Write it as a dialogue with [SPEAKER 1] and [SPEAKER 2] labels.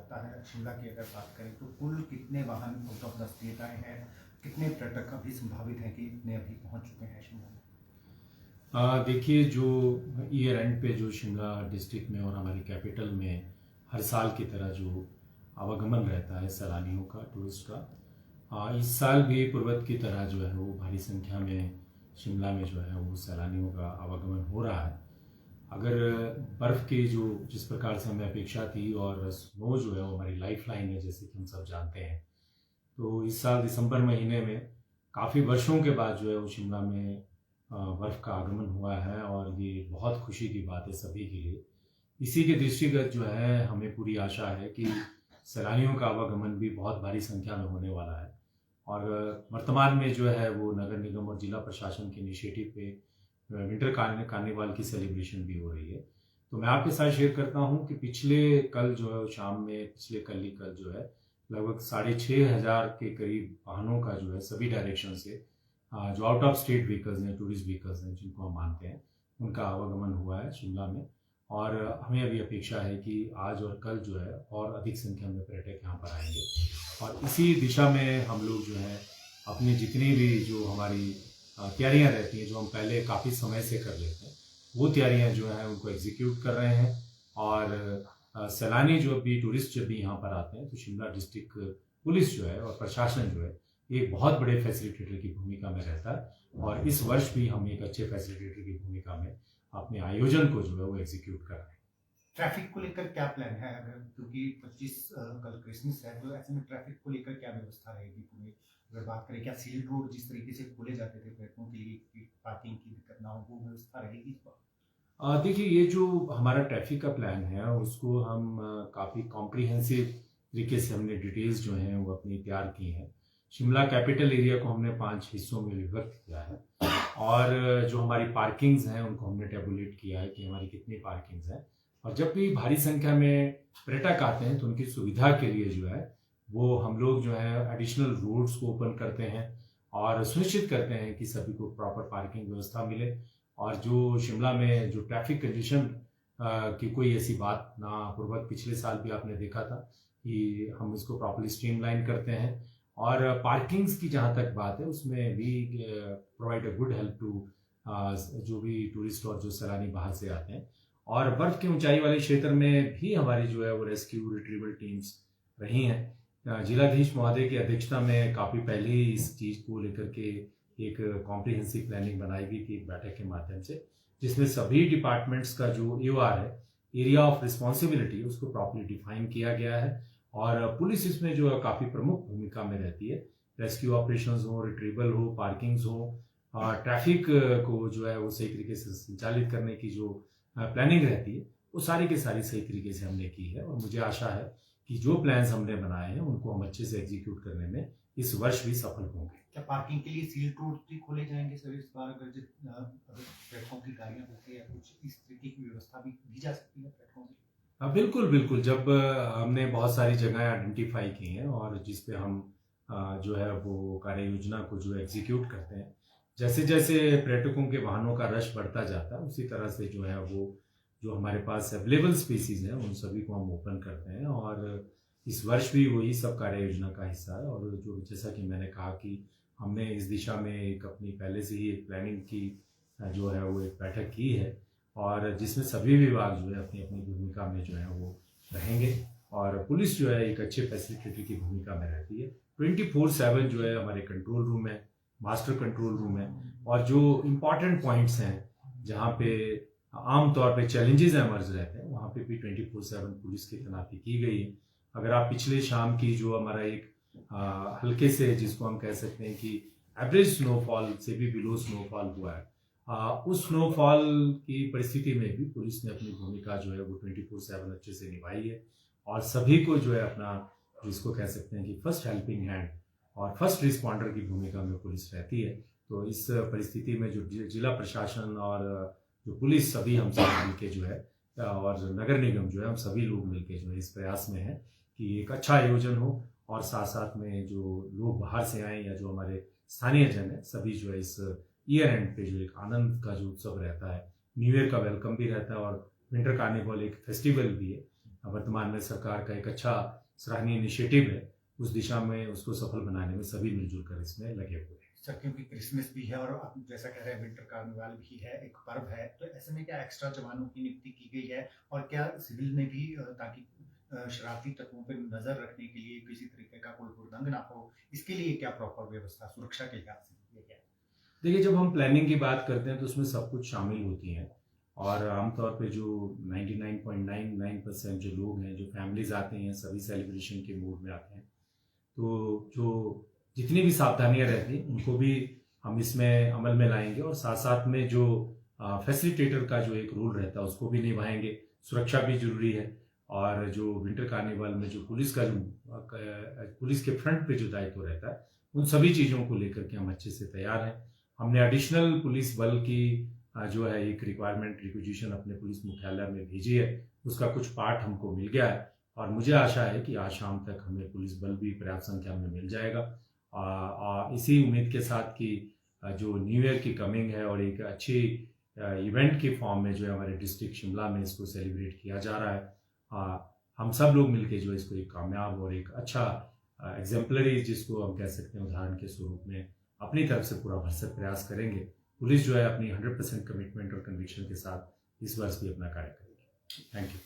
[SPEAKER 1] जाता है। शिमला की अगर बात करें तो कुल कितने वाहन आउट ऑफ द स्टेट आए हैं, कितने पर्यटक अभी संभावित हैं कि इतने अभी पहुंच चुके हैं शिमला में?
[SPEAKER 2] देखिए, जो ईयर एंड पे जो शिमला डिस्ट्रिक्ट में और हमारी कैपिटल में हर साल की तरह जो आवागमन रहता है सैलानियों का, टूरिस्ट का, इस साल भी पूर्वत की तरह जो है वो भारी संख्या में शिमला में जो है वो सैलानियों का आवागमन हो रहा है। अगर बर्फ़ की जो जिस प्रकार से हमें अपेक्षा थी, और स्नो जो है वो हमारी लाइफ लाइन है जैसे कि हम सब जानते हैं, तो इस साल दिसंबर महीने में काफ़ी वर्षों के बाद जो है वो शिमला में बर्फ़ का आगमन हुआ है, और ये बहुत खुशी की बात है सभी के लिए। इसी के दृष्टिगत जो है हमें पूरी आशा है कि सैलानियों का आवागमन भी बहुत भारी संख्या में होने वाला है। और वर्तमान में जो है वो नगर निगम और जिला प्रशासन के इनिशिएटिव पे विंटर कार्निवाल की सेलिब्रेशन भी हो रही है। तो मैं आपके साथ शेयर करता हूँ कि पिछले कल जो है शाम में, पिछले कल ही कल जो है लगभग 6,500 के करीब वाहनों का जो है सभी डायरेक्शन से, जो आउट ऑफ स्टेट व्हीकल्स हैं, टूरिस्ट व्हीकल्स हैं जिनको हम मानते हैं, उनका आवागमन हुआ है शिमला में। और हमें अभी अपेक्षा है कि आज और कल जो है और अधिक संख्या में पर्यटक यहाँ पर आएंगे, और इसी दिशा में हम लोग जो है अपनी जितनी भी जो हमारी तैयारियाँ रहती हैं, जो हम पहले काफ़ी समय से कर लेते हैं, वो तैयारियाँ जो हैं उनको एग्जीक्यूट कर रहे हैं। और सैलानी जो भी टूरिस्ट जब भी यहाँ पर आते हैं तो शिमला डिस्ट्रिक्ट पुलिस जो है और प्रशासन जो है एक बहुत बड़े फैसिलिटेटर की भूमिका में रहता है, और इस वर्ष भी हम एक अच्छे फैसिलिटेटर की भूमिका में अपने आयोजन को जो है वो एग्जीक्यूट कर रहे हैं।
[SPEAKER 1] ट्रैफिक को लेकर क्या प्लान है? अगर क्योंकि 25 कल क्रिसमस है, तो ऐसे में ट्रैफिक को लेकर क्या व्यवस्था रहेगी पूरी? अगर बात करें, क्या सील रोड जिस तरीके से खोले जाते थे पर्यटकों के लिए कि पार्किंग की दिक्कत ना हो, वो व्यवस्था रहेगी इस बार?
[SPEAKER 2] देखिए, ये जो हमारा ट्रैफिक का प्लान है उसको हम काफ़ी कॉम्प्रिहेंसिव तरीके से हमने डिटेल्स जो हैं वो अपनी तैयार की हैं। शिमला कैपिटल एरिया को हमने 5 हिस्सों में विभक्त किया है, और जो हमारी पार्किंग्स हैं उनको हमने टेबुलेट किया है कि हमारी कितनी पार्किंग्स हैं। और जब भी भारी संख्या में पर्यटक आते हैं तो उनकी सुविधा के लिए जो है वो हम लोग जो है एडिशनल रोड्स को ओपन करते हैं, और सुनिश्चित करते हैं कि सभी को प्रॉपर पार्किंग व्यवस्था मिले। और जो शिमला में जो ट्रैफिक कंडीशन की कोई ऐसी बात ना पूर्वक, पिछले साल भी आपने देखा था कि हम इसको प्रॉपर्ली स्ट्रीमलाइन करते हैं। और पार्किंग्स की जहाँ तक बात है उसमें भी provide a good help to जो भी टूरिस्ट और जो सैलानी बाहर से आते हैं। और बर्फ़ की ऊंचाई वाले क्षेत्र में भी हमारी जो है वो रेस्क्यू रिट्रीवल टीम्स रही हैं। जिलाधीश महोदय की अध्यक्षता में काफ़ी पहले ही इस चीज़ को लेकर के एक कॉम्प्रिहेंसिव प्लानिंग बनाई गई थी एक बैठक के माध्यम से, जिसमें सभी डिपार्टमेंट्स का जो एओआर है, एरिया ऑफ रिस्पॉन्सिबिलिटी, उसको प्रॉपर्ली डिफाइन किया गया है। और पुलिस इसमें जो है काफ़ी प्रमुख भूमिका में रहती है। रेस्क्यू ऑपरेशंस हो, रिट्रीवल हो, पार्किंग्स हो, ट्रैफिक को जो है वो सही तरीके से संचालित करने की जो प्लानिंग रहती है, वो सारी की सारी सही तरीके से हमने की है। और मुझे आशा है कि जो प्लान्स हमने बनाए हैं उनको हम अच्छे से एग्जीक्यूट करने में इस वर्ष भी सफल होंगे।
[SPEAKER 1] क्या पार्किंग के लिए सील रोड भी खोले जाएंगे सर इस बार? अगर प्लेटफॉर्म की गाड़ियां होती है, कुछ इस तरीके की व्यवस्था भी दी जा सकती है प्लेटफॉर्म की?
[SPEAKER 2] हाँ, बिल्कुल बिल्कुल। जब हमने बहुत सारी जगह आइडेंटिफाई की हैं और जिस पे हम जो है वो कार्य योजना को जो एग्जीक्यूट करते हैं, जैसे जैसे पर्यटकों के वाहनों का रश बढ़ता जाता है उसी तरह से जो है वो जो हमारे पास अवेलेबल स्पीसीज हैं उन सभी को हम ओपन करते हैं। और इस वर्ष भी वही सब कार्य योजना का हिस्सा है। और जो जैसा कि मैंने कहा कि हमने इस दिशा में एक अपनी पहले से ही एक प्लानिंग की जो है वो एक बैठक की है, और जिसमें सभी विभाग जो है अपनी अपनी भूमिका में जो है वो रहेंगे। और पुलिस जो है एक अच्छे फैसिलिटेटर की भूमिका में रहती है। 24/7 जो है हमारे कंट्रोल रूम है, मास्टर कंट्रोल रूम है, और जो इम्पॉर्टेंट पॉइंट्स हैं जहाँ पे आम तौर पे चैलेंजेस एमर्ज रहते हैं वहाँ पे भी 24/7 पुलिस की तैनाती की गई है। अगर आप पिछले शाम की जो हमारा एक हल्के से जिसको हम कह सकते हैं कि एवरेज स्नोफॉल से भी बिलो स्नोफॉल हुआ है, उस स्नोफॉल की परिस्थिति में भी पुलिस ने अपनी भूमिका जो है वो 24/7 अच्छे से निभाई है। और सभी को जो है अपना, जिसको कह सकते हैं कि फर्स्ट हेल्पिंग हैंड और फर्स्ट रिस्पॉन्डर की भूमिका में पुलिस रहती है। तो इस परिस्थिति में जो जिला प्रशासन और जो पुलिस सभी हम सब मिलके जो है, और नगर निगम जो है, हम सभी लोग मिलके जो है इस प्रयास में है कि एक अच्छा आयोजन हो, और साथ साथ में जो लोग बाहर से आए या जो हमारे स्थानीय जन है सभी जो है इस ईयर एंड पे जो एक आनंद का जो उत्सव रहता है, न्यू ईयर का वेलकम भी रहता है, और विंटर कार्निवल एक फेस्टिवल भी है, वर्तमान में सरकार का एक अच्छा सराहनीय इनिशिएटिव है, उस दिशा में उसको सफल बनाने में सभी मिलजुल कर इसमें लगे हुए हैं।
[SPEAKER 1] सर, क्योंकि क्रिसमस भी है और आप जैसा कह रहे हैं विंटर कार्निवाल भी है, एक पर्व है, तो ऐसे में क्या एक्स्ट्रा जवानों की नियुक्ति की गई है और क्या सिविल में भी ताकि शरारती तत्वों पर नजर रखने के लिए किसी तरीके का कोई हुड़दंग ना हो, इसके लिए क्या प्रॉपर व्यवस्था सुरक्षा के लिहाज से की गई है?
[SPEAKER 2] देखिए, जब हम प्लानिंग की बात करते हैं तो उसमें सब कुछ शामिल होती हैं और आमतौर पे जो 99.99% जो लोग हैं, जो फैमिलीज आते हैं, सभी सेलिब्रेशन के मूड में आते हैं, तो जो जितनी भी सावधानियां रहती हैं उनको भी हम इसमें अमल में लाएंगे और साथ साथ में जो फैसिलिटेटर का जो एक रोल रहता है उसको भी निभाएंगे। सुरक्षा भी जरूरी है और जो विंटर कार्निवल में जो पुलिस का जो पुलिस के फ्रंट पे जो दायित्व रहता है, उन सभी चीज़ों को लेकर के हम अच्छे से तैयार हैं। हमने एडिशनल पुलिस बल की जो है एक रिक्वायरमेंट रिक्विजिशन अपने पुलिस मुख्यालय में भेजी है, उसका कुछ पार्ट हमको मिल गया है और मुझे आशा है कि आज शाम तक हमें पुलिस बल भी पर्याप्त संख्या में मिल जाएगा। इसी उम्मीद के साथ कि जो न्यू ईयर की कमिंग है और एक अच्छी इवेंट के फॉर्म में जो है हमारे डिस्ट्रिक्ट शिमला में इसको सेलिब्रेट किया जा रहा है, हम सब लोग मिलकर जो इसको एक कामयाब और एक अच्छा एग्जाम्पलरी, जिसको हम कह सकते हैं उदाहरण के स्वरूप में, अपनी तरफ से पूरा भरसक प्रयास करेंगे। पुलिस जो है अपनी 100% कमिटमेंट और कन्विक्शन के साथ इस वर्ष भी अपना कार्य करेगी। Thank you.